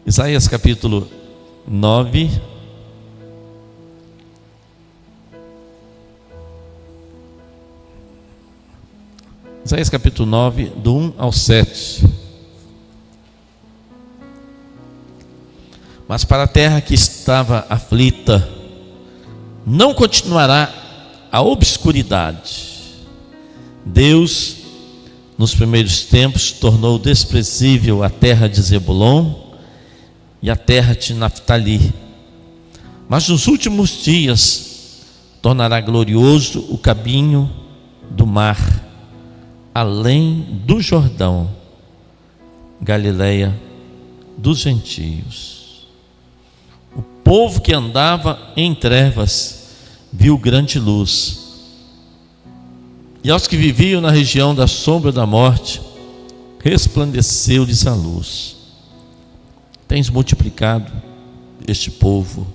Isaías capítulo 9. Isaías capítulo 9, do 1 ao 7. Mas para a terra que estava aflita, não continuará a obscuridade. Deus, nos primeiros tempos, tornou desprezível a terra de Zebulon e a terra de Naftali. Mas nos últimos dias tornará glorioso o caminho do mar, além do Jordão, Galileia dos gentios. O povo que andava em trevas viu grande luz, e aos que viviam na região da sombra da morte resplandeceu-lhes a luz. Tens multiplicado este povo,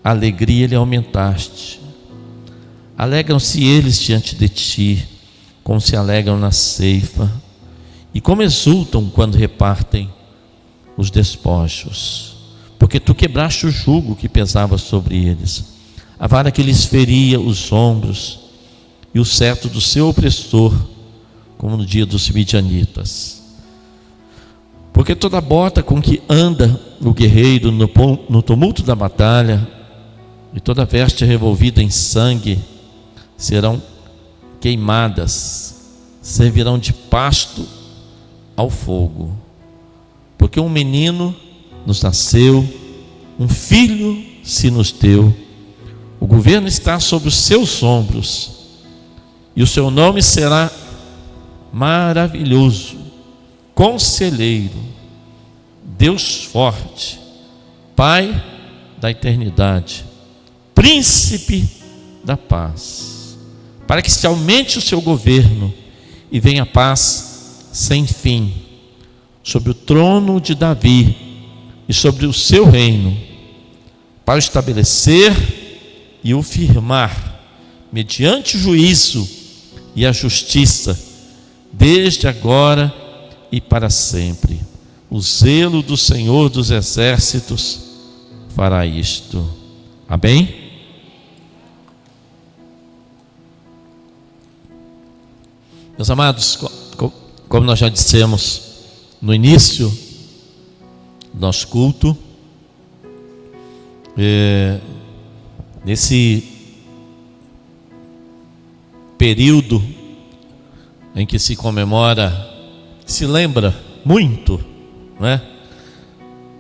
a alegria lhe aumentaste. Alegram-se eles diante de ti, como se alegram na ceifa, e como exultam quando repartem os despojos. Porque tu quebraste o jugo que pesava sobre eles, a vara que lhes feria os ombros, e o cetro do seu opressor, como no dia dos midianitas. Porque toda bota com que anda o guerreiro no tumulto da batalha, e toda veste revolvida em sangue, serão queimadas, servirão de pasto ao fogo. Porque um menino nos nasceu, um filho se nos deu, o governo está sobre os seus ombros, e o seu nome será Maravilhoso, Conselheiro, Deus Forte, Pai da Eternidade, Príncipe da Paz, para que se aumente o seu governo e venha paz sem fim sobre o trono de Davi e sobre o seu reino, para o estabelecer e o firmar mediante o juízo e a justiça, desde agora e para sempre. O zelo do Senhor dos Exércitos fará isto. Amém? Meus amados, como nós já dissemos no início do nosso culto, nesse período em que se comemora, se lembra muito, né,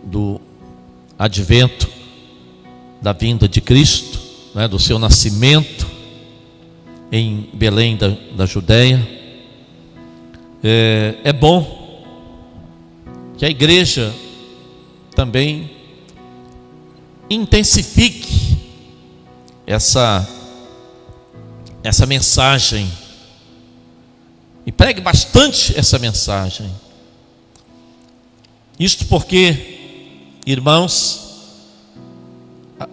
do advento, da vinda de Cristo, né, do seu nascimento em Belém da Judéia. É bom que a igreja também intensifique essa mensagem e pregue bastante essa mensagem. Isto porque, irmãos,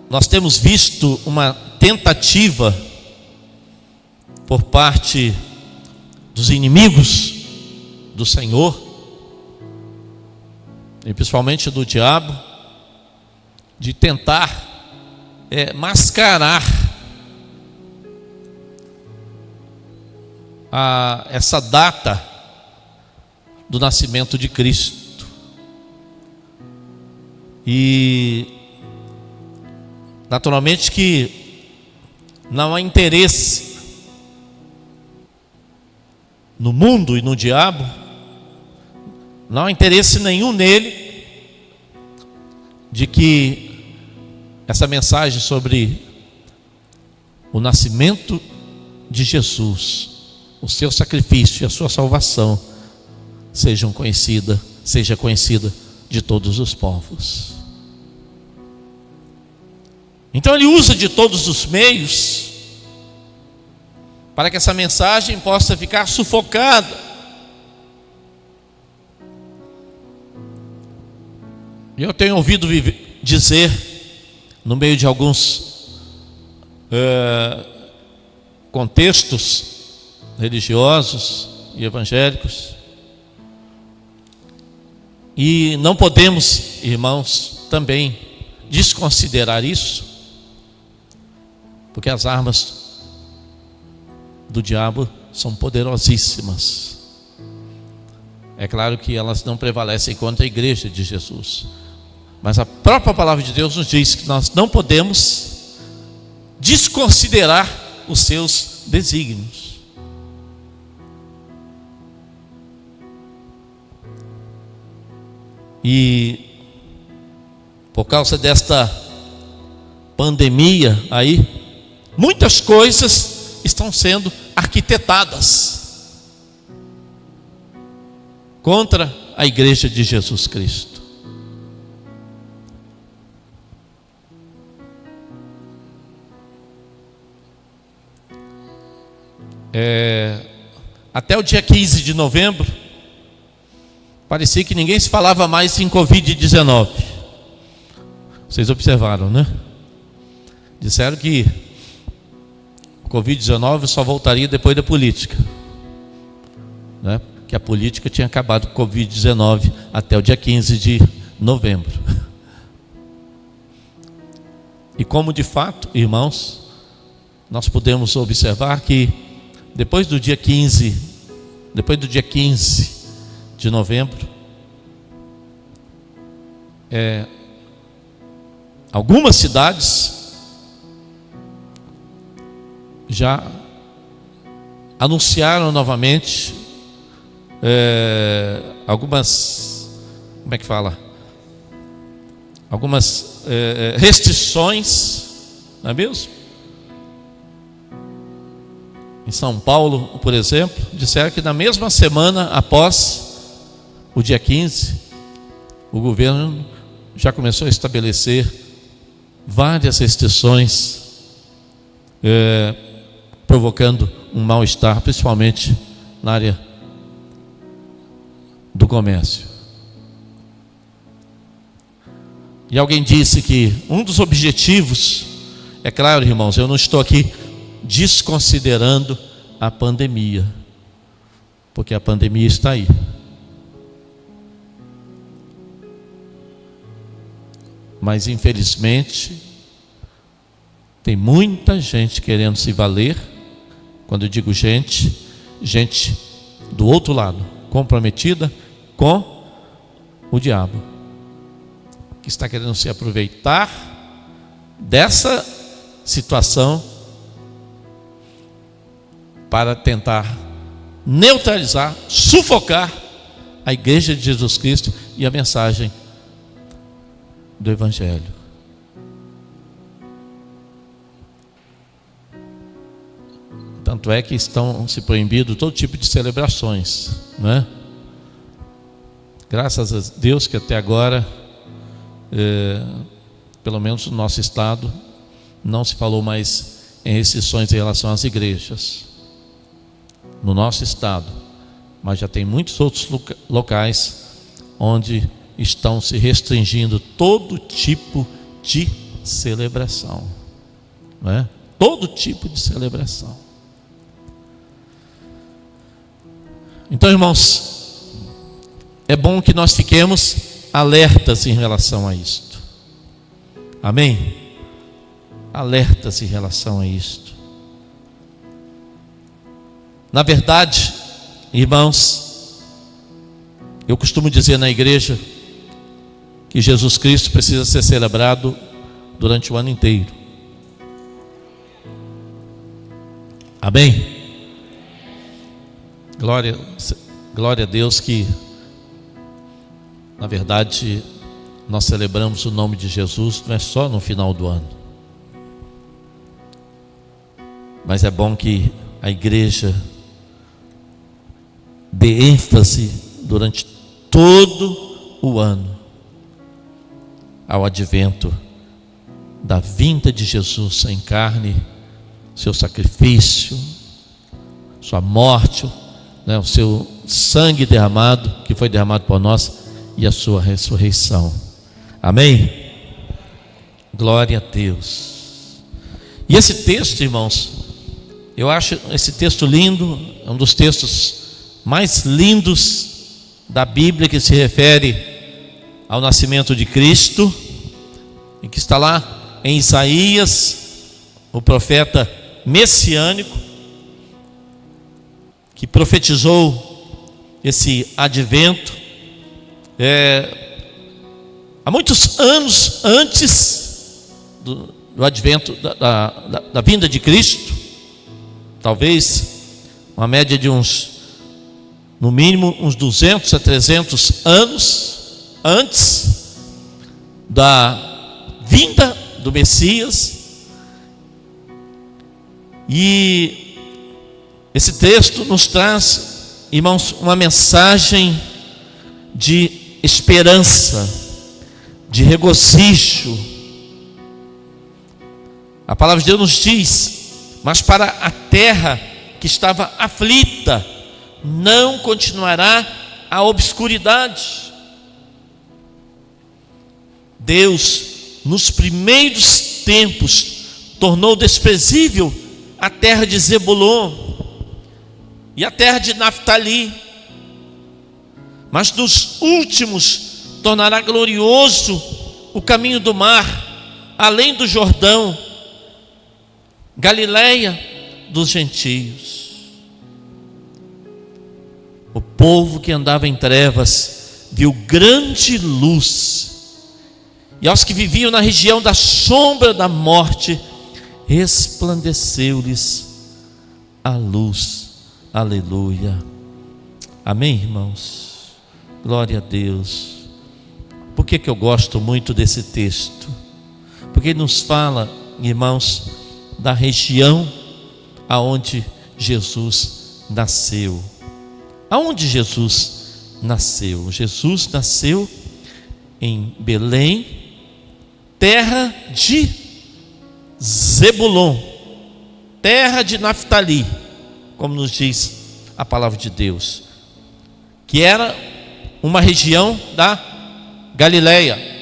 nós temos visto uma tentativa por parte dos inimigos do Senhor, e principalmente do diabo, de tentar mascarar essa data do nascimento de Cristo. E naturalmente que não há interesse no mundo e no diabo, não há interesse nenhum nele de que essa mensagem sobre o nascimento de Jesus, o seu sacrifício e a sua salvação seja conhecida de todos os povos. Então ele usa de todos os meios para que essa mensagem possa ficar sufocada. E eu tenho ouvido dizer, no meio de alguns contextos religiosos e evangélicos, E não podemos, irmãos, também desconsiderar isso, porque as armas do diabo são poderosíssimas. É claro que elas não prevalecem contra a igreja de Jesus, mas a própria palavra de Deus nos diz que nós não podemos desconsiderar os seus desígnios. E por causa desta pandemia aí, muitas coisas estão sendo arquitetadas contra a igreja de Jesus Cristo. Até o dia 15 de novembro, parecia que ninguém se falava mais em Covid-19. Vocês observaram, né? Disseram que o Covid-19 só voltaria depois da política, né? Que a política tinha acabado com o Covid-19 até o dia 15 de novembro. E como de fato, irmãos, nós podemos observar que depois do dia 15 de novembro, algumas cidades já anunciaram novamente algumas, como é que fala? Algumas restrições, não é mesmo? Em São Paulo, por exemplo, disseram que na mesma semana após o dia 15, o governo já começou a estabelecer várias restrições, provocando um mal-estar, principalmente na área do comércio. E alguém disse que um dos objetivos, é claro, irmãos, eu não estou aqui desconsiderando a pandemia, porque a pandemia está aí. Mas infelizmente tem muita gente querendo se valer. Quando eu digo gente do outro lado, comprometida com o diabo, que está querendo se aproveitar dessa situação para tentar neutralizar, sufocar a igreja de Jesus Cristo e a mensagem do Evangelho. Tanto é que estão se proibindo todo tipo de celebrações, não é? Graças a Deus que até agora, pelo menos no nosso estado, não se falou mais em restrições em relação às igrejas. No nosso estado, mas já tem muitos outros locais onde estão se restringindo todo tipo de celebração, não é? Todo tipo de celebração. Então, irmãos, é bom que nós fiquemos alertas em relação a isto. Amém? Alertas em relação a isto. Na verdade, irmãos, eu costumo dizer na igreja que Jesus Cristo precisa ser celebrado durante o ano inteiro. Amém? Glória a Deus que, na verdade, nós celebramos o nome de Jesus, não é só no final do ano. Mas é bom que a igreja dê ênfase durante todo o ano ao advento da vinda de Jesus em carne, seu sacrifício, sua morte, né, o seu sangue derramado, que foi derramado por nós, e a sua ressurreição. Amém? Glória a Deus. E esse texto, irmãos, eu acho esse texto lindo, é um dos textos mais lindos da Bíblia que se refere ao nascimento de Cristo, e que está lá em Isaías, o profeta messiânico, que profetizou esse advento há muitos anos antes do advento da vinda de Cristo, talvez uma média de no mínimo uns 200 a 300 anos antes da vinda do Messias. E esse texto nos traz, irmãos, uma mensagem de esperança, de regozijo. A palavra de Deus nos diz: mas para a terra que estava aflita, não continuará a obscuridade. Deus, nos primeiros tempos, tornou desprezível a terra de Zebulon e a terra de Naftali, mas nos últimos tornará glorioso o caminho do mar, além do Jordão, Galileia dos gentios. O povo que andava em trevas viu grande luz, e aos que viviam na região da sombra da morte resplandeceu-lhes a luz. Aleluia. Amém, irmãos? Glória a Deus. Por que eu gosto muito desse texto? Porque ele nos fala, irmãos, da região aonde Jesus nasceu. Aonde Jesus nasceu? Jesus nasceu em Belém, terra de Zebulon, terra de Naftali, como nos diz a palavra de Deus, que era uma região da Galileia.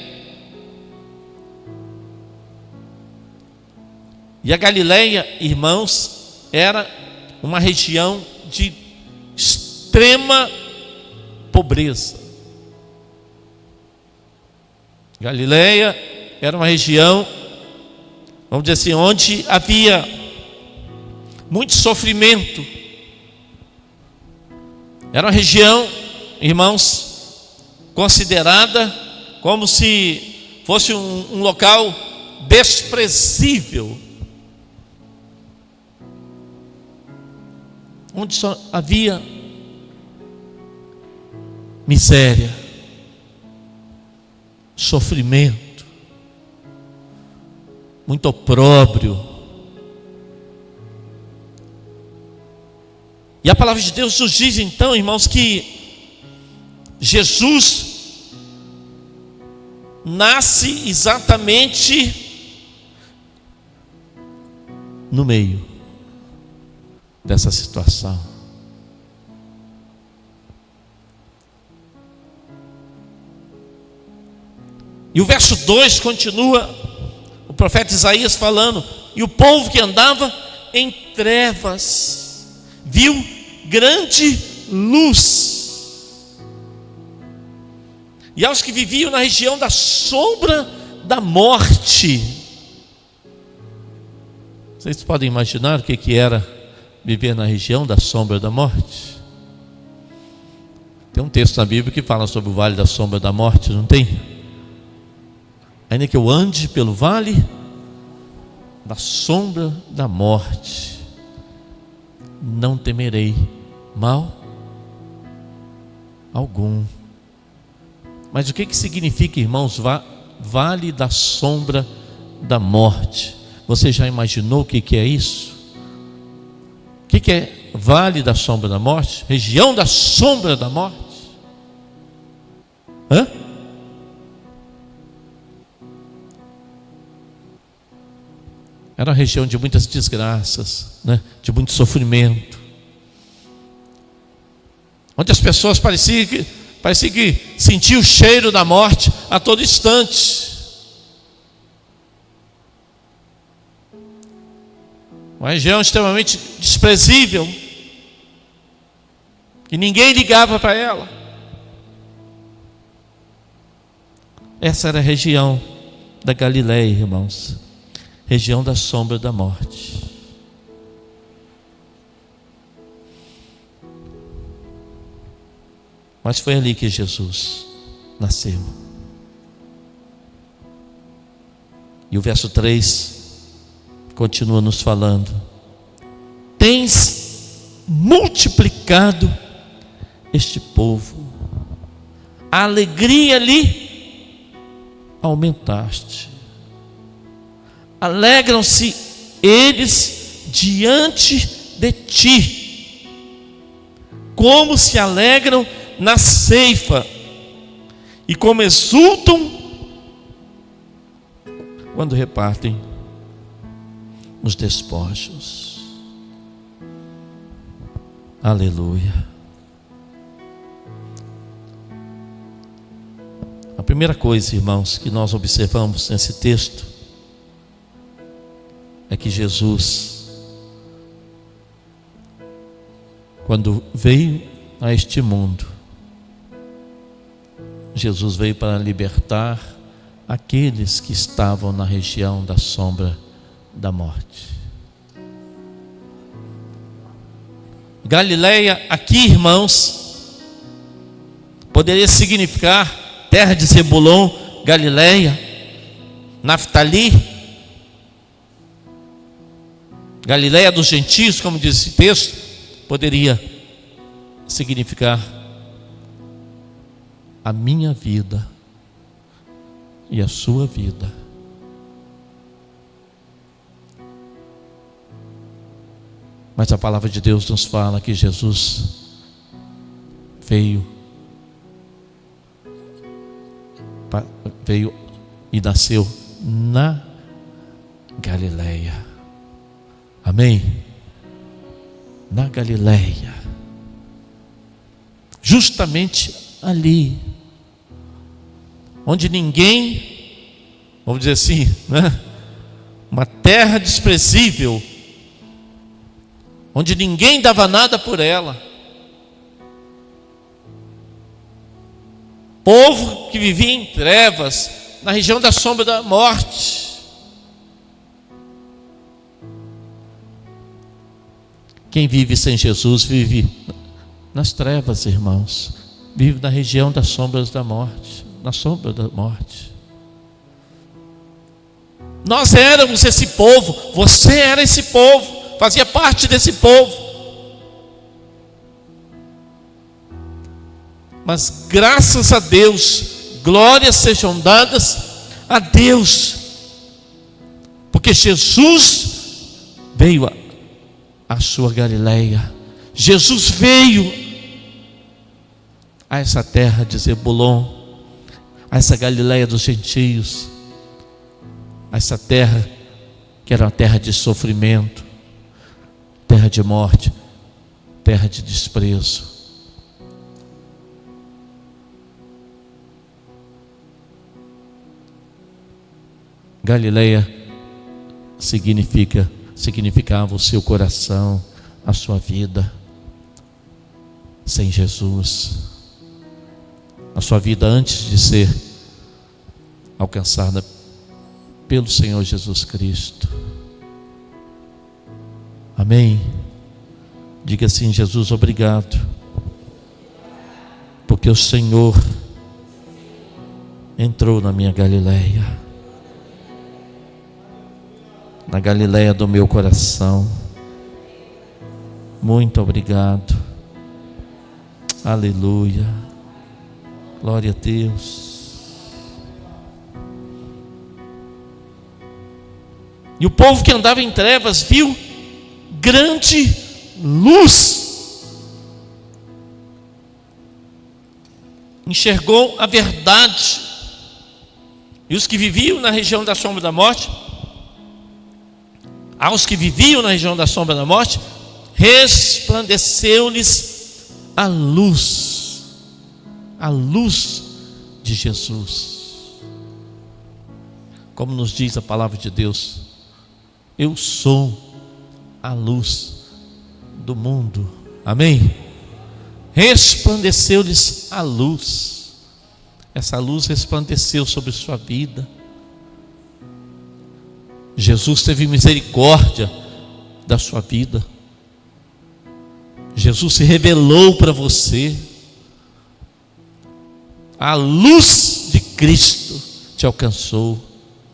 E a Galileia, irmãos, era uma região de extrema pobreza. Galileia era uma região, vamos dizer assim, onde havia muito sofrimento. Era uma região, irmãos, considerada como se fosse um local desprezível, onde só havia miséria, sofrimento, muito opróbrio. E a palavra de Deus nos diz então, irmãos, que Jesus nasce exatamente no meio dessa situação. E o verso 2 continua, o profeta Isaías falando: e o povo que andava em trevas viu grande luz, e aos que viviam na região da sombra da morte. Vocês podem imaginar o que era viver na região da sombra da morte? Tem um texto na Bíblia que fala sobre o vale da sombra da morte, não tem? Ainda que eu ande pelo vale da sombra da morte, não temerei mal algum. Mas o que significa, irmãos, vale da sombra da morte? Você já imaginou o que é isso? O que é vale da sombra da morte? Região da sombra da morte? Hã? Era uma região de muitas desgraças, né? De muito sofrimento, onde as pessoas pareciam que sentiam o cheiro da morte a todo instante. Uma região extremamente desprezível, que ninguém ligava para ela. Essa era a região da Galileia, irmãos, região da sombra da morte. Mas foi ali que Jesus nasceu. E o verso 3 continua nos falando: tens multiplicado este povo, a alegria lhe aumentaste. Alegram-se eles diante de ti, como se alegram na ceifa, e como exultam quando repartem os despojos. Aleluia. A primeira coisa, irmãos, que nós observamos nesse texto é que Jesus, quando veio a este mundo, Jesus veio para libertar aqueles que estavam na região da sombra da morte. Galileia, aqui, irmãos, poderia significar terra de Zebulon, Galileia, Naftali, Galileia dos gentios, como diz esse texto, poderia significar a minha vida e a sua vida. Mas a palavra de Deus nos fala que Jesus veio e nasceu na Galileia. Amém? Na Galileia, justamente ali, onde ninguém, vamos dizer assim, né? Uma terra desprezível, onde ninguém dava nada por ela, povo que vivia em trevas, na região da sombra da morte. Quem vive sem Jesus vive nas trevas, irmãos, vive na região das sombras da morte, na sombra da morte. Nós éramos esse povo, você era esse povo, fazia parte desse povo. Mas graças a Deus, glórias sejam dadas a Deus, porque Jesus veio a sua Galileia. Jesus veio a essa terra de Zebulon, a essa Galileia dos gentios, a essa terra que era uma terra de sofrimento, terra de morte, terra de desprezo. Galileia significava o seu coração, a sua vida sem Jesus, a sua vida antes de ser alcançada pelo Senhor Jesus Cristo. Amém? Diga assim: Jesus, obrigado, porque o Senhor entrou na minha Galileia, na Galileia do meu coração. Muito obrigado. Aleluia. Glória a Deus. E o povo que andava em trevas viu grande luz, enxergou a verdade. E os que viviam na região da sombra da morte, aos que viviam na região da sombra da morte, resplandeceu-lhes a luz de Jesus. Como nos diz a palavra de Deus, eu sou a luz do mundo. Amém? Resplandeceu-lhes a luz. essa luz resplandeceu sobre sua vida. Jesus teve misericórdia da sua vida. Jesus se revelou para você. A luz de Cristo te alcançou.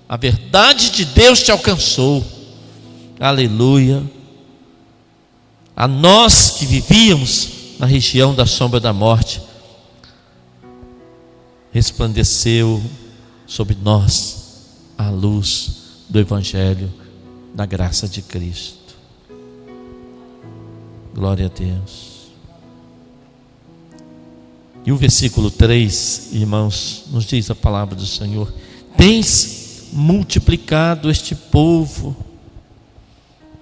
A verdade de Deus te alcançou. Aleluia. A nós que vivíamos na região da sombra da morte, resplandeceu sobre nós a luz do Evangelho da graça de Cristo. Glória a Deus. E o versículo 3, irmãos, nos diz a palavra do Senhor: tens multiplicado este povo,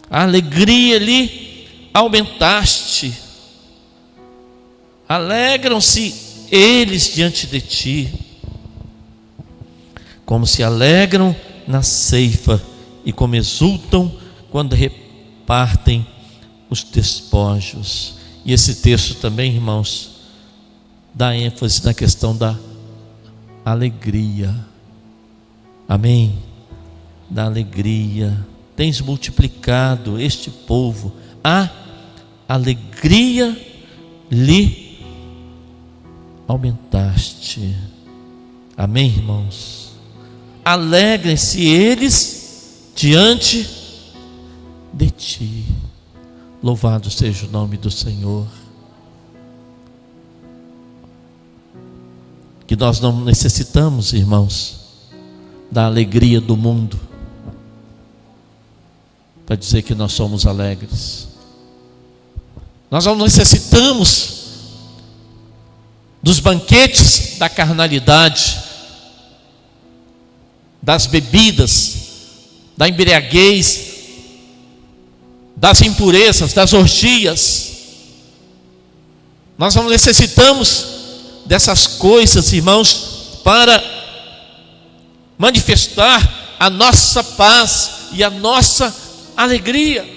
a alegria lhe aumentaste, alegram-se eles diante de ti, como se alegram na ceifa e como exultam quando repartem os despojos. E esse texto também, irmãos, dá ênfase na questão da alegria. Amém? Da alegria. Tens multiplicado este povo, a alegria lhe aumentaste. Amém, irmãos? Alegrem-se eles diante de ti. Louvado seja o nome do Senhor. Que nós não necessitamos, irmãos, da alegria do mundo para dizer que nós somos alegres. Nós não necessitamos dos banquetes da carnalidade, das bebidas, da embriaguez, das impurezas, das orgias. Nós não necessitamos dessas coisas, irmãos, para manifestar a nossa paz e a nossa alegria.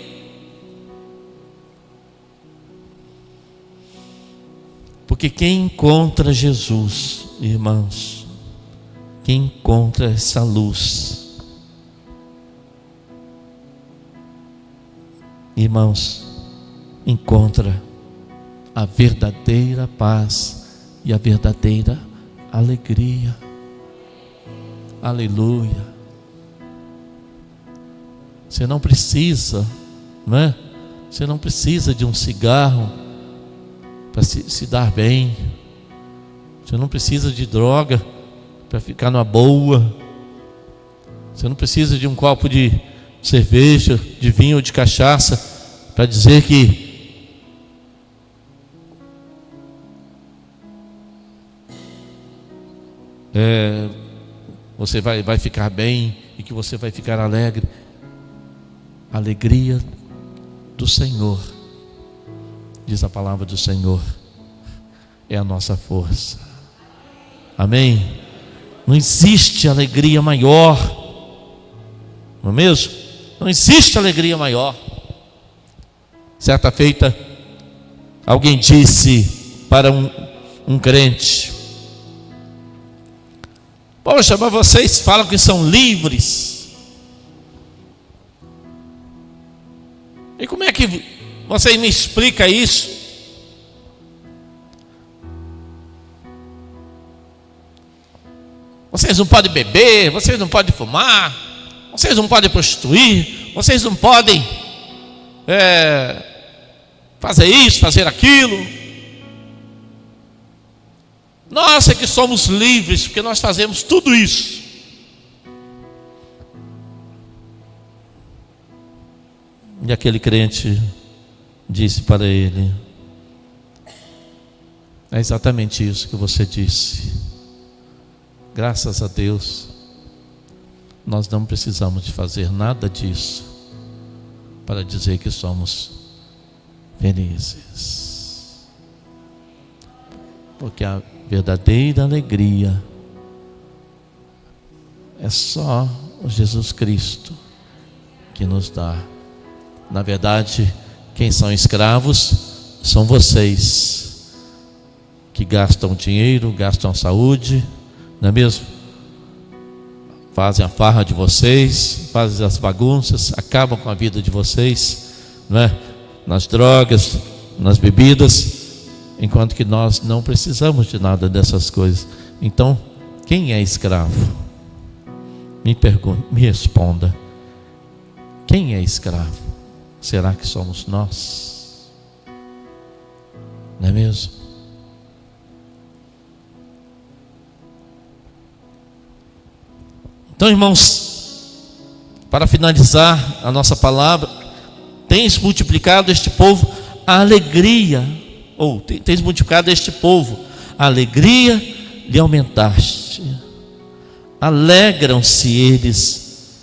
Porque quem encontra Jesus, irmãos, quem encontra essa luz, irmãos, encontra a verdadeira paz e a verdadeira alegria. Aleluia. Você não precisa, não é? Você não precisa de um cigarro para se dar bem. Você não precisa de droga para ficar numa boa. Você não precisa de um copo de cerveja, de vinho ou de cachaça para dizer que você vai ficar bem e que você vai ficar alegre. A alegria do Senhor, diz a palavra do Senhor, é a nossa força. Amém? Não existe alegria maior, não é mesmo? Não existe alegria maior. Certa feita, alguém disse para um crente: poxa, mas vocês falam que são livres. E como é que vocês me explicam isso? Vocês não podem beber, vocês não podem fumar, vocês não podem prostituir, vocês não podem fazer isso, fazer aquilo. Nós é que somos livres, porque nós fazemos tudo isso. E aquele crente disse para ele: é exatamente isso que você disse. Graças a Deus, nós não precisamos de fazer nada disso para dizer que somos felizes. Porque a verdadeira alegria é só o Jesus Cristo que nos dá. Na verdade, quem são escravos são vocês, que gastam dinheiro, gastam saúde, não é mesmo? Fazem a farra de vocês, fazem as bagunças, acabam com a vida de vocês, não é? Nas drogas, nas bebidas, enquanto que nós não precisamos de nada dessas coisas. Então, quem é escravo? Me responda. Quem é escravo? Será que somos nós? Não é mesmo? Então, irmãos, para finalizar a nossa palavra, tens multiplicado este povo a alegria, ou tens multiplicado este povo a alegria lhe aumentaste. Alegram-se eles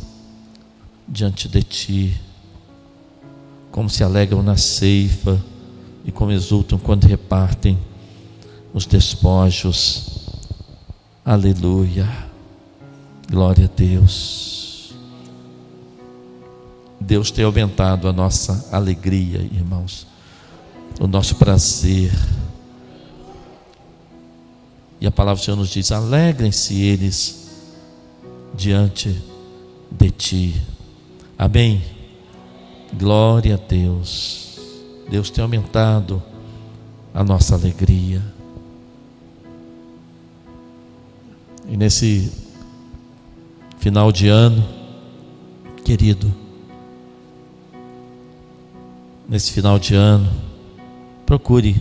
diante de ti, como se alegram na ceifa e como exultam quando repartem os despojos. Aleluia. Glória a Deus. Deus tem aumentado a nossa alegria, irmãos, o nosso prazer. E a palavra do Senhor nos diz: alegrem-se eles diante de ti. Amém? Glória a Deus. Deus tem aumentado a nossa alegria. E nesse final de ano, querido, nesse final de ano, procure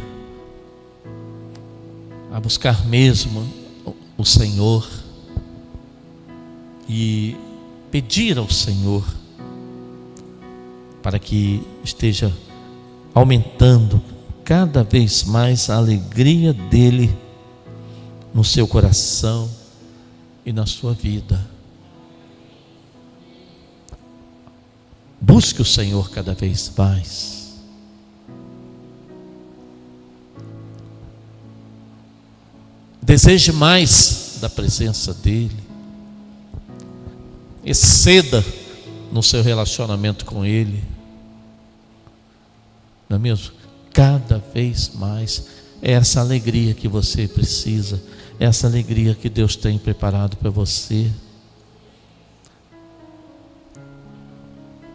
a buscar mesmo o Senhor e pedir ao Senhor para que esteja aumentando cada vez mais a alegria dele no seu coração e na sua vida. Busque o Senhor cada vez mais. Deseje mais da presença dele. Exceda no seu relacionamento com ele. Não é mesmo? Cada vez mais. É essa alegria que você precisa. É essa alegria que Deus tem preparado para você.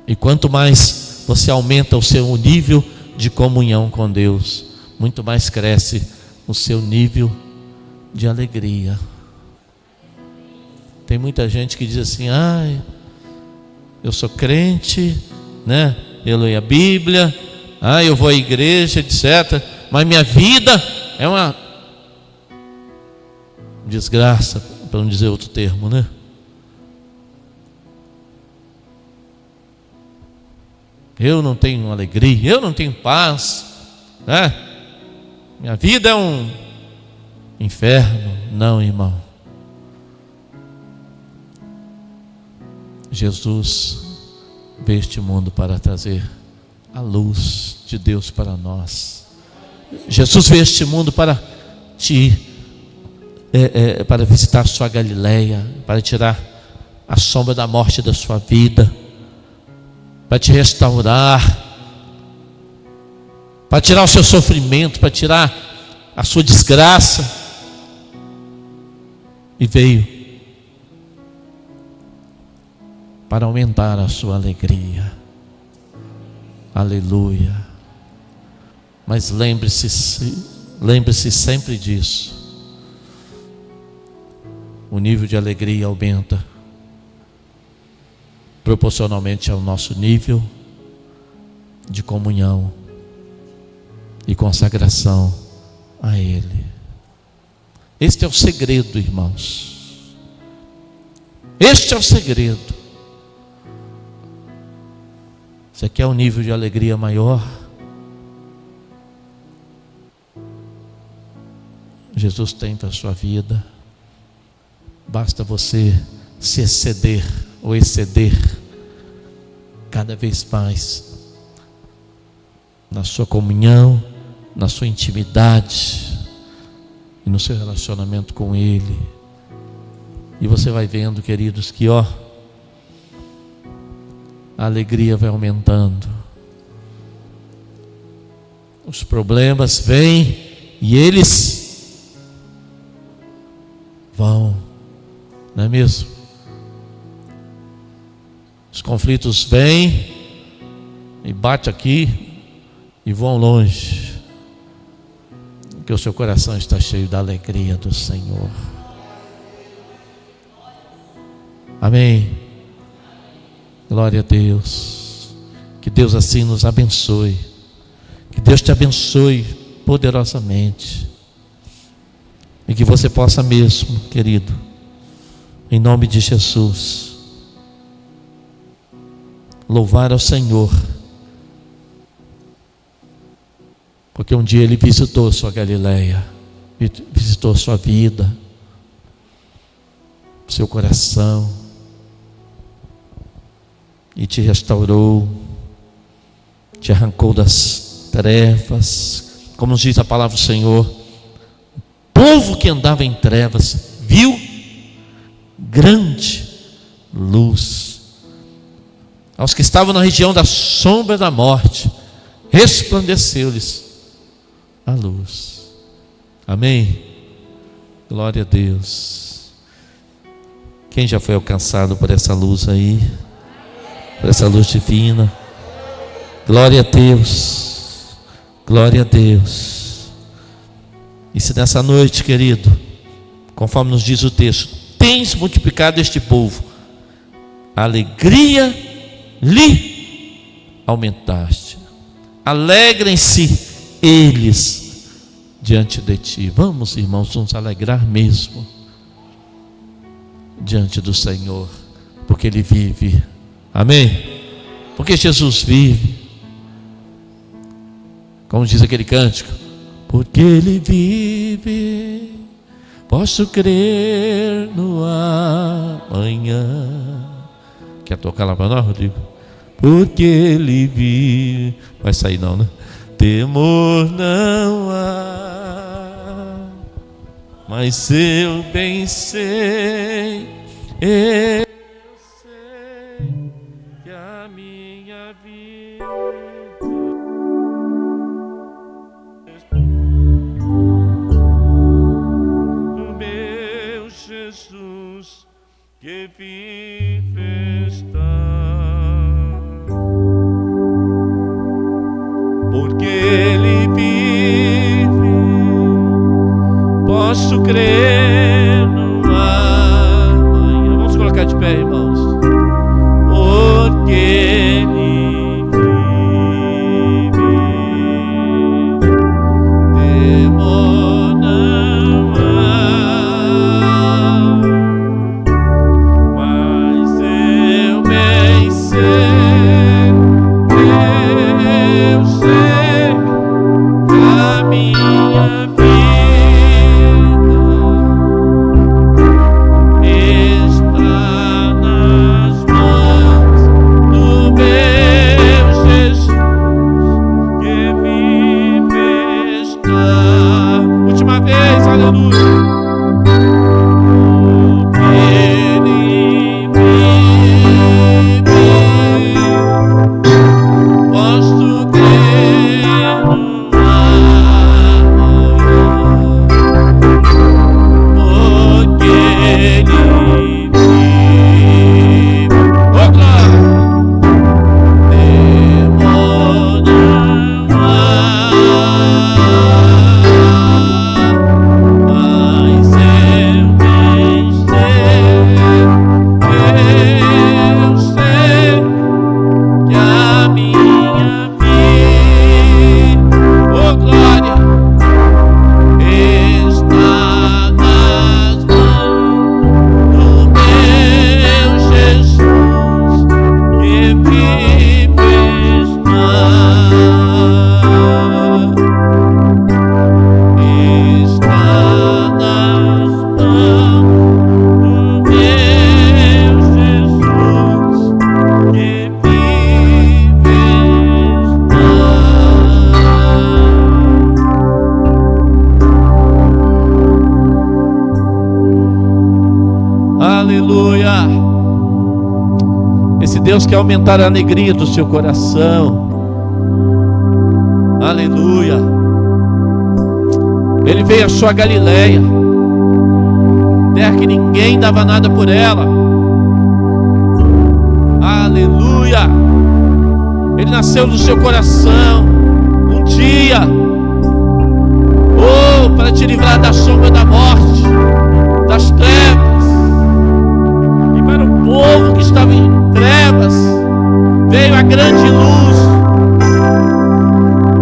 E quanto mais você aumenta o seu nível de comunhão com Deus, muito mais cresce o seu nível de alegria. Tem muita gente que diz assim: eu sou crente, né? Eu leio a Bíblia, eu vou à igreja, etc. Mas minha vida é uma desgraça, para não dizer outro termo, né? Eu não tenho alegria, eu não tenho paz, né? Minha vida é um inferno. Não, irmão. Jesus veio a este mundo para trazer a luz de Deus para nós. Jesus veio a este mundo para para visitar sua Galileia, para tirar a sombra da morte da sua vida, para te restaurar, para tirar o seu sofrimento, para tirar a sua desgraça. E veio para aumentar a sua alegria. Aleluia. Mas lembre-se sempre disso. O nível de alegria aumenta proporcionalmente ao nosso nível de comunhão e consagração a Ele. Este é o segredo, irmãos. Este é o segredo. Você quer um nível de alegria maior? Jesus tem para a sua vida. Basta você se exceder ou exceder cada vez mais na sua comunhão, na sua intimidade e no seu relacionamento com Ele. E você vai vendo, queridos, que a alegria vai aumentando. Os problemas vêm e eles vão. não é mesmo? Os conflitos vêm e batem aqui e vão longe, porque o seu coração está cheio da alegria do Senhor. Amém. Glória a Deus. Que Deus assim nos abençoe. Que Deus te abençoe poderosamente. E que você possa mesmo, querido, em nome de Jesus, louvar ao Senhor, porque um dia Ele visitou sua Galileia, visitou sua vida, seu coração, e te restaurou, te arrancou das trevas. Como nos diz a palavra do Senhor, o povo que andava em trevas viu grande luz. Aos que estavam na região da sombra da morte, resplandeceu-lhes a luz. Amém? Glória a Deus. Quem já foi alcançado por essa luz aí? Por essa luz divina? Glória a Deus. Glória a Deus. E se nessa noite, querido, conforme nos diz o texto, tens multiplicado este povo, a alegria lhe aumentaste. Alegrem-se eles diante de ti. Vamos, irmãos, nos alegrar mesmo diante do Senhor, porque Ele vive. Amém? Porque Jesus vive. Como diz aquele cântico, porque Ele vive, posso crer no amanhã. Quer tocar lá para nós, Rodrigo? Porque Ele vive. Vai sair não, né? Temor não há, mas eu bem sei, eu sei que a minha vida do meu Jesus que vive está. Porque Ele vive, posso crer no amanhã. Vamos colocar de pé, irmãos. Porque Ele vive, temor não há, mas eu bem sei. Minha vida está nas mãos do meu Jesus que vive está. Última vez, aleluia. Ele vive, posso crer no Deus quer aumentar a alegria do seu coração. Aleluia. Ele veio à sua Galileia. terra que ninguém dava nada por ela. Aleluia. Ele nasceu no seu coração um dia, para te livrar da sombra da morte, das trevas. E para o povo que estava em trevas veio a grande luz,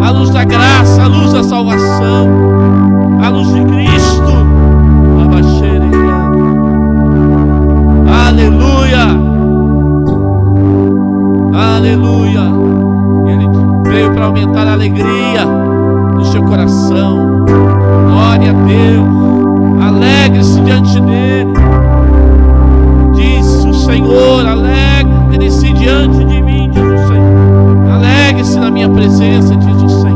a luz da graça, a luz da salvação, a luz de Cristo. Aleluia, aleluia. Ele veio para aumentar a alegria do seu coração. Glória a Deus. Alegre-se diante dele. Diz o Senhor: alegre-se diante de mim, diz o Senhor. Alegre-se na minha presença, diz o Senhor.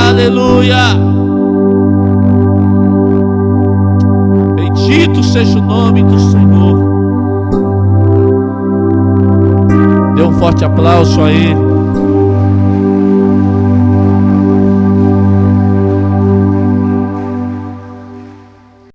Aleluia. Bendito seja o nome do Senhor. Dê um forte aplauso a Ele.